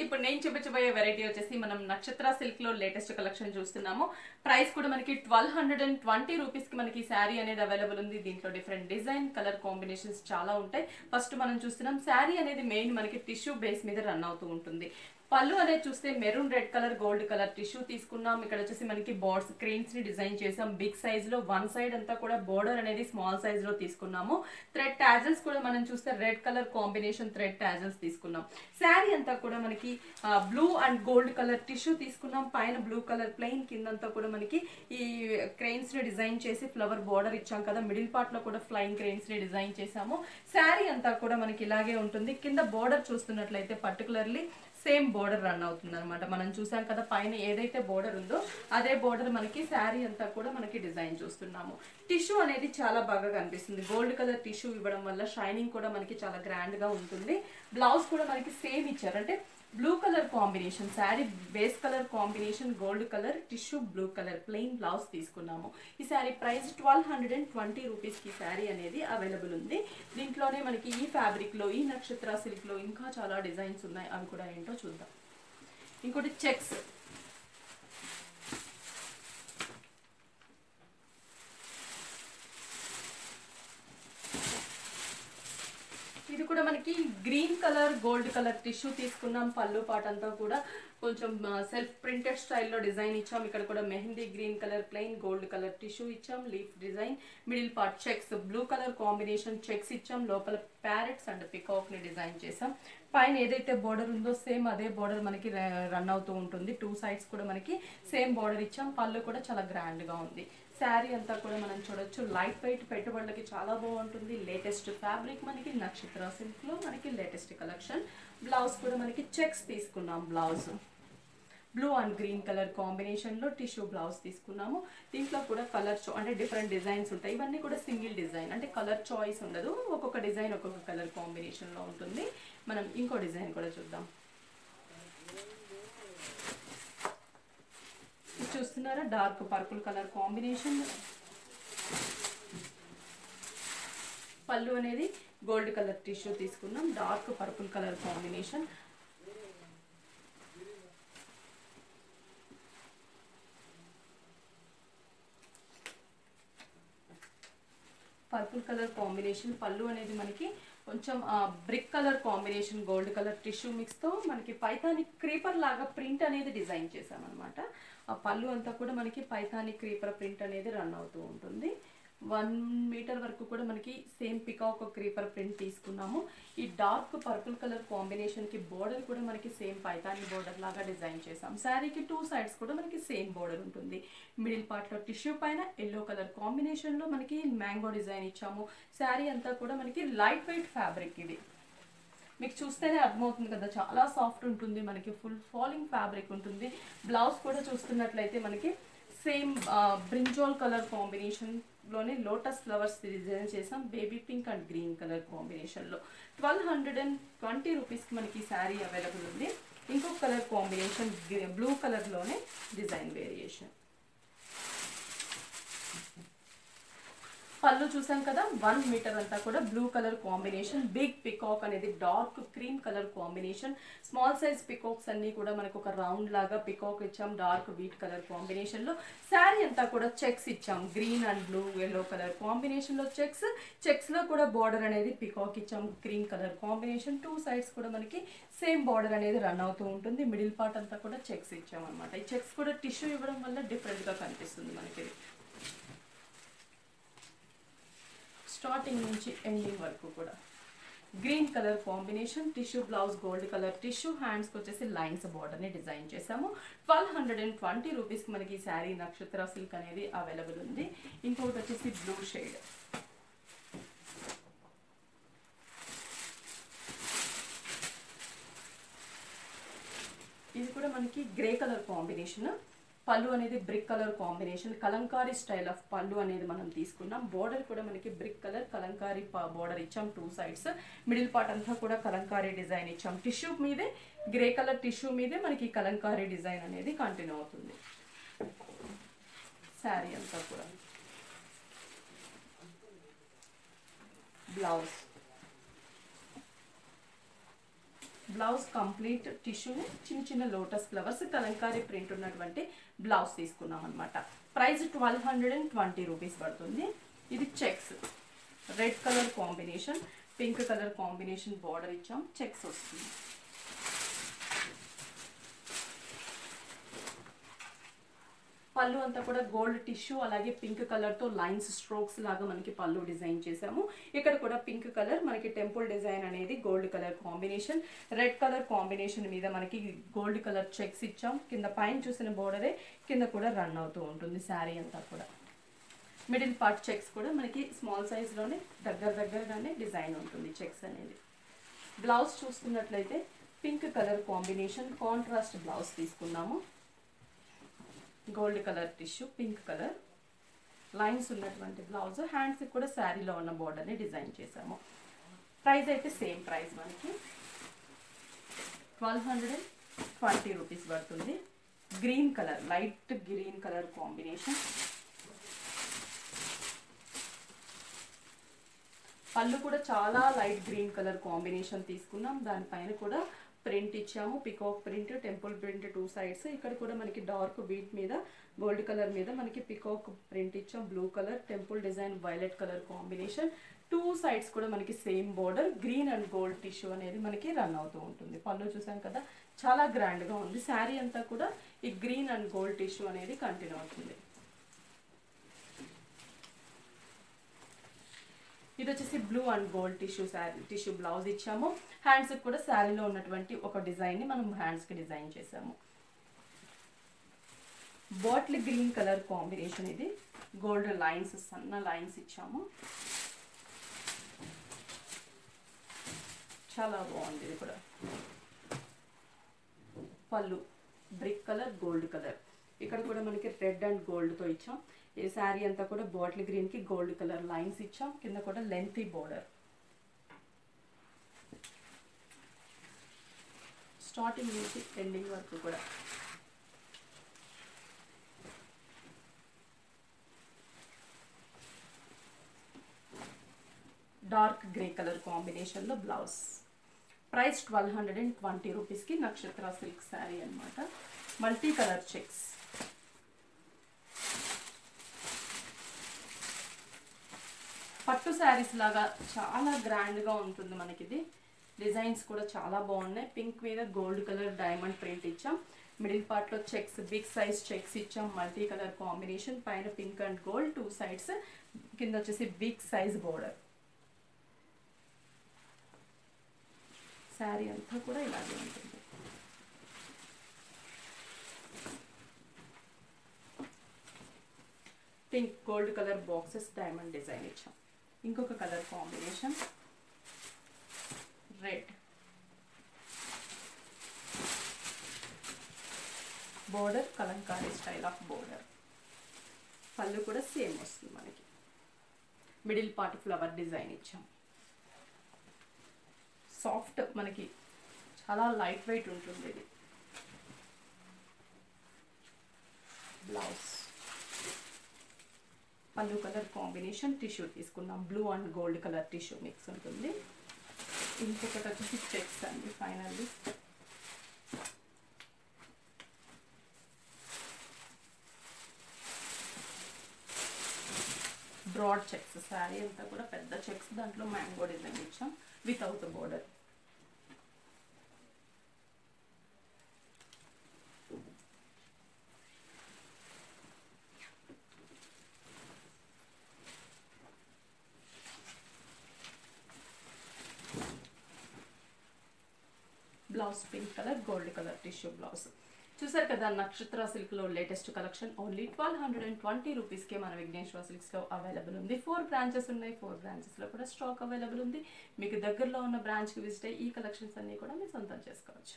ఇప్పుడు నేను చూపించబోయే వెరైటీ వచ్చేసి మనం నక్షత్ర సిల్క్ లో లేటెస్ట్ కలెక్షన్ చూస్తున్నాము. ప్రైస్ కూడా మనకి 1220 రూపీస్ కి మనకి శారీ అనేది అవైలబుల్ ఉంది. దీంట్లో డిఫరెంట్ డిజైన్ కలర్ కాంబినేషన్స్ చాలా ఉంటాయి. ఫస్ట్ మనం చూస్తున్నాం శారీ అనేది మెయిన్ మనకి టిష్యూ బేస్ మీద రన్ అవుతూ ఉంటుంది. పళ్ళు అనేది చూస్తే maroon red colour gold colour tissue తీసుకున్నాం. ఇక్కడ వచ్చేసి మనకి బోర్డ్స్ క్రీమ్స్ ని డిజైన్ చేసాం బిగ్ సైజ్ లో. వన్ సైడ్ అంతా కూడా బోర్డర్ అనేది స్మాల్ సైజ్ లో తీసుకున్నాము. థ్రెడ్ టాజల్స్ కూడా మనం చూస్తే red colour combination thread tassels తీసుకున్నాం. శారీ అంతా కూడా మనకి blue and gold colour tissue తీసుకున్నాం. పైన బ్లూ కలర్ ప్లెయిన్, కిందంతా కూడా మనకి ఈ క్రెయిన్స్ ని డిజైన్ చేసి ఫ్లవర్ బోర్డర్ ఇచ్చాం కదా. మిడిల్ పార్ట్ లో కూడా ఫ్లైయింగ్ క్రెయిన్స్ ని డిజైన్ చేసాము. శారీ అంతా కూడా మనకి ఇలాగే ఉంటుంది. కింద బోర్డర్ చూస్తున్నట్లయితే పర్టికులర్లీ సేమ్ బోర్డర్ రన్ అవుతుంది అనమాట. మనం చూసాం కదా పైన ఏదైతే బోర్డర్ ఉందో అదే బోర్డర్ మనకి శారీ అంతా కూడా మనకి డిజైన్ చూస్తున్నాము. టిష్యూ అనేది చాలా బాగా కనిపిస్తుంది. గోల్డ్ కలర్ టిష్యూ ఇవ్వడం వల్ల షైనింగ్ కూడా మనకి చాలా గ్రాండ్ గా ఉంటుంది. బ్లౌజ్ కూడా మనకి సేమ్ ఇచ్చారు, అంటే blue colour combination sari base colour combination gold colour tissue blue colour plain blouse తీసుకున్నాము. ఈ శారీ ప్రైస్ 1220 రూపీస్ కి శారీ అనేది అవైలబుల్ ఉంది. దీంట్లోనే మనకి ఈ ఫ్యాబ్రిక్ లో ఈ నక్షత్ర సిల్క్ లో ఇంకా చాలా డిజైన్స్ ఉన్నాయి. అవి కూడా ఏంటో చూద్దాం. ఇంకోటి చెక్స్, ఇది కూడా మనకి green colour gold colour tissue తీసుకున్నాం. పళ్ళు పాట్ అంతా కూడా కొంచెం సెల్ఫ్ ప్రింటెడ్ స్టైల్లో డిజైన్ ఇచ్చాం. ఇక్కడ కూడా mehndi green colour plain gold colour tissue ఇచ్చాం. Leaf design, middle part checks blue colour combination checks ఇచ్చాం. లోపల ప్యారెట్స్ అండ్ పికాక్ ని డిజైన్ చేసాం. పైన ఏదైతే బోర్డర్ ఉందో సేమ్ అదే బోర్డర్ మనకి రన్ అవుతూ ఉంటుంది. టూ సైడ్స్ కూడా మనకి సేమ్ బోర్డర్ ఇచ్చాం. పళ్ళు కూడా చాలా గ్రాండ్ గా ఉంది. శారీ అంతా కూడా మనం చూడొచ్చు. లైట్ వెయిట్, పెట్టుబడులకి చాలా బాగుంటుంది. లేటెస్ట్ ఫ్యాబ్రిక్ మనకి నక్షత్ర సిల్క్ లో మనకి లేటెస్ట్ కలెక్షన్. బ్లౌజ్ కూడా మనకి చెక్స్ తీసుకున్నాం. Blouse blue and green colour combination లో టిష్యూ బ్లౌజ్ తీసుకున్నాము. దీంట్లో కూడా కలర్ అంటే డిఫరెంట్ డిజైన్స్ ఉంటాయి. ఇవన్నీ కూడా సింగిల్ డిజైన్, అంటే కలర్ చాయిస్ ఉండదు. ఒక్కొక్క డిజైన్ ఒక్కొక్క కలర్ కాంబినేషన్ లో ఉంటుంది. మనం ఇంకో డిజైన్ కూడా చూద్దాం. చూస్తున్నారా డార్క్ పర్పుల్ కలర్ కాంబినేషన్. పళ్ళు అనేది గోల్డ్ కలర్ టిష్యూ తీసుకున్నాం. Dark purple colour combination. Purple colour combination. పళ్ళు అనేది మనకి కొంచెం brick colour combination gold colour tissue mix తో మనకి పైథానిక్ క్రీపర్ లాగా ప్రింట్ అనేది డిజైన్ చేసామన్నమాట. ఆ పళ్ళు అంతా కూడా మనకి పైథానిక్ క్రీపర్ ప్రింట్ అనేది రన్ అవుతూ ఉంటుంది. 1 మీటర్ వరకు కూడా మనకి సేమ్ పికాక్ క్రీపర్ ప్రింట్ తీసుకున్నాము. ఈ డార్క్ పర్పుల్ కలర్ కాంబినేషన్ కి బోర్డర్ కూడా మనకి సేమ్ పైథానీ బోర్డర్ లాగా డిజైన్ చేసాం. శారీకి టూ సైడ్స్ కూడా మనకి సేమ్ బోర్డర్ ఉంటుంది. మిడిల్ పార్ట్ లో టిష్యూ పైన ఎల్లో కలర్ కాంబినేషన్ లో మనకి మ్యాంగో డిజైన్ ఇచ్చాము. శారీ అంతా కూడా మనకి లైట్ వెయిట్ ఫ్యాబ్రిక్. ఇది మీకు చూస్తేనే అర్థమవుతుంది కదా, చాలా సాఫ్ట్ ఉంటుంది. మనకి ఫుల్ ఫాలింగ్ ఫ్యాబ్రిక్ ఉంటుంది. బ్లౌజ్ కూడా చూస్తున్నట్లయితే మనకి సేమ్ బ్రింజాల్ కలర్ కాంబినేషన్ లోనే లోటస్ ఫ్లవర్స్ డిజైన్ చేసాం. Baby pink and green colour combination లో 1220 రూపీస్ కి మనకి శారీ అవైలబుల్ ఉంది. ఇంకొక కలర్ కాంబినేషన్ బ్లూ కలర్ లోనే డిజైన్ వేరియేషన్. పళ్ళు చూసాం కదా 1 మీటర్ అంతా కూడా blue colour combination. Big peacock అనేది dark cream colour combination. Small size peacocks అన్ని కూడా మనకు ఒక రౌండ్ లాగా పికాక్ ఇచ్చాం డార్క్ వీట్ కలర్ కాంబినేషన్ లో. శారీ అంతా కూడా చెక్స్ ఇచ్చాం. Green and blue yellow colour combination లో చెక్స్. చెక్స్ లో కూడా బార్డర్ అనేది పికాక్ ఇచ్చాం cream colour combination. Two sides కూడా మనకి సేమ్ బార్డర్ అనేది రన్ అవుతూ ఉంటుంది. మిడిల్ పార్ట్ అంతా కూడా చెక్స్ ఇచ్చాం అనమాట. ఈ చెక్స్ కూడా టిష్యూ ఇవ్వడం వల్ల డిఫరెంట్ గా కనిపిస్తుంది మనకి. స్టార్టింగ్ నుంచి ఎండింగ్ వరకు కూడా green colour combination tissue blouse gold colour tissue. Hands కి వచ్చేసి లైన్స్ బార్డర్ ని డిజైన్ చేసాము. 1220 రూపీస్ కి మనకి శారీ నక్షత్ర సిల్క్ అనేది అవైలబుల్ ఉంది. ఇంకొకటి వచ్చేసి బ్లూ షేడ్. ఇది కూడా మనకి గ్రే కలర్ కాంబినేషన్. పళ్ళు అనేది brick colour combination. Kalamkari style of పళ్ళు అనేది మనం తీసుకున్నాం. బోర్డర్ కూడా మనకి బ్రిక్ కలర్ కలంకారీ బోర్డర్ ఇచ్చాం. టూ సైడ్స్ మిడిల్ పార్ట్ అంతా కూడా కలంకారీ డిజైన్ ఇచ్చాం. టిష్యూ మీదే గ్రే కలర్ టిష్యూ మీదే మనకి కలంకారీ డిజైన్ అనేది కంటిన్యూ అవుతుంది. శారీ అంతా కూడా బ్లౌజ్ బ్లౌజ్ కంప్లీట్ టిష్యూని చిన్న చిన్న లోటస్ ఫ్లవర్స్ కలంకారీ ప్రింట్ ఉన్నటువంటి బ్లౌజ్ తీసుకున్నాం అనమాట. ప్రైస్ 1220 రూపీస్ పడుతుంది. ఇది checks, red colour combination, pink colour combination border ఇచ్చాం, చెక్స్ వస్తుంది. పళ్ళు అంతా కూడా గోల్డ్ టిష్యూ అలాగే పింక్ కలర్తో లైన్స్ స్ట్రోక్స్ లాగా మనకి పళ్ళు డిజైన్ చేసాము. ఇక్కడ కూడా పింక్ కలర్ మనకి టెంపుల్ డిజైన్ అనేది gold colour combination, red colour combination మీద మనకి గోల్డ్ కలర్ చెక్స్ ఇచ్చాం. కింద పైన చూసిన బోర్డరే కింద కూడా రన్ అవుతూ ఉంటుంది శారీ అంతా కూడా. మిడిల్ పార్ట్ చెక్స్ కూడా మనకి స్మాల్ సైజ్లోనే దగ్గరగానే డిజైన్ ఉంటుంది చెక్స్ అనేది. బ్లౌజ్ చూస్తున్నట్లయితే pink colour combination contrast blouse తీసుకున్నాము. Gold colour tissue, pink colour lines ఉన్నటువంటి బ్లౌజ్. హ్యాండ్స్ కూడా శారీలో ఉన్న బోర్డర్ని డిజైన్ చేసాము. ప్రైస్ అయితే సేమ్ ప్రైస్ మనకి 1220 రూపీస్ పడుతుంది. Green colour, light green colour combination. పళ్ళు కూడా చాలా లైట్ గ్రీన్ కలర్ కాంబినేషన్ తీసుకున్నాం. దానిపైన కూడా ప్రింట్ ఇచ్చాము, peacock print, temple print 2 sides. ఇక్కడ కూడా మనకి డార్క్ బీట్ మీద గోల్డ్ కలర్ మీద మనకి పికాక్ ప్రింట్ ఇచ్చాం. Blue colour temple design, violet colour combination. 2 sides కూడా మనకి same border. Green and gold tissue అనేది మనకి రన్ అవుతూ ఉంటుంది. పళ్ళు చూసాం కదా, చాలా గ్రాండ్గా ఉంది. శారీ అంతా కూడా ఈ గ్రీన్ అండ్ గోల్డ్ టిష్యూ అనేది కంటిన్యూ అవుతుంది. ఇది వచ్చేసి blue and gold tissue blouse ఇచ్చాము. హ్యాండ్స్కి కూడా శారీలో ఉన్నటువంటి ఒక డిజైన్ని మనం హ్యాండ్స్కి డిజైన్ చేసాము. బాటిల్ గ్రీన్ కలర్ కాంబినేషన్, ఇది గోల్డ్ లైన్స్, సన్న లైన్స్ ఇచ్చాము. చాలా బాగుంది. ఇది కూడా పళ్ళు బ్రిక్ కలర్, గోల్డ్ కలర్. ఇక్కడ కూడా మనకి రెడ్ అండ్ గోల్డ్తో ఇచ్చాం. ఈ శారీ అంతా కూడా బాటిల్ గ్రీన్కి గోల్డ్ కలర్ లైన్స్ ఇచ్చాం. కింద కూడా లెంతీ బోర్డర్. స్టార్టింగ్ నుంచి ఎండింగ్ వరకు కూడా డార్క్ గ్రే కలర్ కాంబినేషన్లో బ్లౌజ్. ప్రైస్ 1220 రూపీస్కి నక్షత్ర సిల్క్ శారీ అనమాట. Multi colour checks. పట్టు శారీస్ లాగా చాలా గ్రాండ్గా ఉంటుంది మనకి. ఇది డిజైన్స్ కూడా చాలా బాగున్నాయి. పింక్ మీద గోల్డ్ కలర్ డైమండ్ ప్రింట్ ఇచ్చాం. మిడిల్ పార్ట్లో చెక్స్, బిగ్ సైజ్ చెక్స్ ఇచ్చాం. మల్టీ కలర్ కాంబినేషన్, పైన పింక్ అండ్ గోల్డ్ 2 సైడ్స్. కింద వచ్చేసి బిగ్ సైజ్ బోర్డర్. శారీ అంతా కూడా ఇలాగే ఉంటుంది. Pink gold colour boxes diamond design ఇచ్చాం. ఇంకొక colour combination red. Border Kalamkari style of border. పళ్ళు కూడా సేమ్ వస్తుంది మనకి. మిడిల్ పార్ట్ ఫ్లవర్ డిజైన్ ఇచ్చాం. సాఫ్ట్ మనకి చాలా లైట్ వెయిట్ ఉంటుంది ఇది. బ్లౌజ్ పళ్ళు కలర్ కాంబినేషన్ టిష్యూ తీసుకున్నాం. Blue and gold colour tissue mix ఉంటుంది. ఇంకొకటి వచ్చేసి చెక్స్ అండి. Finally broad checks. శారీ అంతా కూడా పెద్ద చెక్స్, దాంట్లో మ్యాంగో డిజైన్ ఇచ్చాం without border. Blouse pink colour gold colour tissue blouse. చూసారు కదా, నక్షత్ర సిల్క్లో లేటెస్ట్ కలెక్షన్ ఓన్లీ 1220 రూపీస్కే మన విఘ్నేశ్వర సిల్క్స్లో అవైలబుల్ ఉంది. 4 బ్రాంచెస్ ఉన్నాయి. 4 బ్రాంచెస్లో కూడా స్టాక్ అవైలబుల్ ఉంది. మీకు దగ్గరలో ఉన్న బ్రాంచ్కి విజిట్ అయ్యి ఈ కలెక్షన్స్ అన్నీ కూడా మీరు సొంతం చేసుకోవచ్చు.